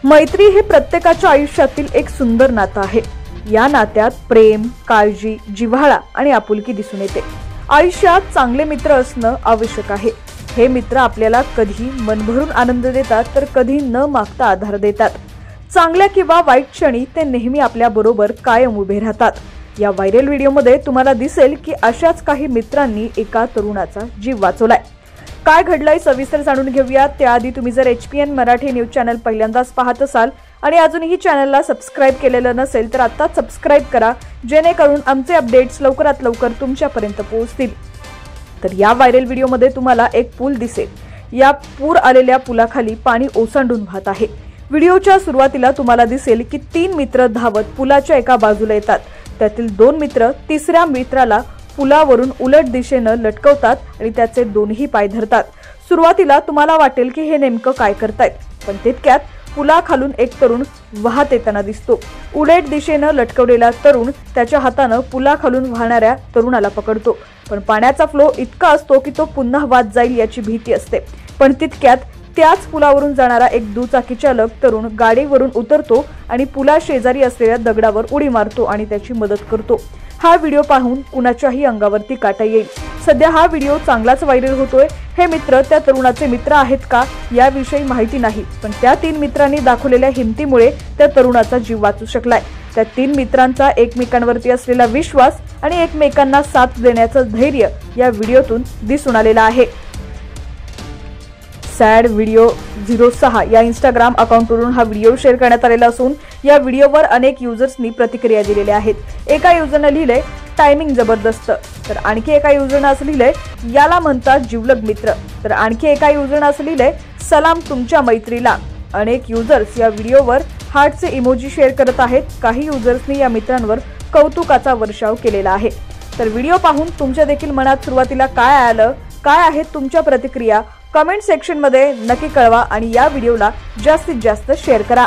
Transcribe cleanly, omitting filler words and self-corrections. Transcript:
मैत्री हे प्रत्येकाच्या आयुष्यातील एक सुंदर नातं आहे। या नात्यात प्रेम, काळजी, जिव्हाळा आणि आपुलकी दिसून येते। आयुष्यात चांगले मित्र असणं आवश्यक आहे। हे मित्र आपल्याला कधी मनभरून आनंद देतात तर कधी न मागता आधार देतात। चांगल्या किंवा वाईट क्षणी ते नेहमी आपल्या बरोबर कायम उभे राहतात। या व्हायरल व्हिडिओमध्ये तुम्हाला दिसेल की अशाच काही मित्रांनी एका तरुणाचा जीव वाचवलाय। काय घडलंय सविस्तर जाणून घेऊया। त्याआधी तुम्ही जर HPN मराठी न्यूज चॅनल पहिल्यांदाच पाहत असाल आणि अजूनही चॅनलला सबस्क्राइब केलेलं नसेल तर आता सबस्क्राइब करा, जेणेकरून आमचे अपडेट्स लवकरात लवकर तुमच्यापर्यंत पोहोचतील। तर या व्हायरल व्हिडिओमध्ये तुम्हाला एक पूल दिसेल। या पूर आलेल्या पुलाखाली पाणी ओसंडून वाहत आहे। व्हिडिओच्या सुरुवातीला तुम्हाला दिसेल की 3 मित्र धावत पुलाच्या एका बाजूला येतात। त्यातील 2 मित्र तिसऱ्या मित्राला पुलावरून उलट दिशेने लटकवतात आणि त्याचे दोन्ही पाय धरतात। सुरुवातीला तुम्हाला वाटेल की हे नेमकं काय करतायत, पण तितक्यात पुलाखालून एक तरुण वाहत येताना दिसतो। उलट दिशेने लटकवलेला तरुण त्याच्या हाताने पुलाखालून वाहणाऱ्या तरुणाला पकडतो, पण पाण्याचा फ्लो इतका असतो की तो पुन्हा वाहत जाईल याची भीती असते। पण तितक्यात त्याच पुलावरून जाणारा एक दुचाकी चालक तरुण गाडीवरून उतरतो आणि पुला शेजारी असलेल्या दगडावर उडी मारतो आणि त्याची मदत करतो। हा व्हिडिओ पाहून कुणाच्याही अंगावरती काटा येईल। सध्या हा व्हिडिओ चांगलाच व्हायरल होतोय। हे मित्र त्या तरुणाचे मित्र आहेत का याविषयी माहिती नाही, पण त्या 3 मित्रांनी दाखवलेल्या हिमतीमुळे त्या तरुणाचा जीव वाचू शकलाय। त्या 3 मित्रांचा एकमेकांवरती असलेला विश्वास आणि एकमेकांना साथ देण्याचं धैर्य या व्हिडिओतून दिसून आलेलं आहे। सॅड व्हिडिओ 06 या इंस्टाग्राम अकाउंटवरून हा व्हिडिओ शेअर करण्यात आलेला असून या व्हिडिओवर अनेक युजर्सनी प्रतिक्रिया दिलेल्या आहेत। एका युजरने लिहिले टायमिंग जबरदस्त, तर आणखी एका युजरने असं लिहिलंय याला म्हणतात जिवलग मित्र, तर आणखी एका युजरने असं लिहिलंय सलाम तुमच्या मैत्रीला। अनेक युजर्स या व्हिडिओवर हार्टचे इमोजी शेअर करत आहेत। काही युजर्सनी या मित्रांवर कौतुकाचा वर्षाव केलेला आहे। तर व्हिडिओ पाहून तुमच्या देखील मनात सुरुवातीला काय आलं, काय आहेत तुमच्या प्रतिक्रिया कमेंट सेक्शन मध्ये नक्की कळवा आणि या व्हिडिओला जास्तीत जास्त शेअर करा।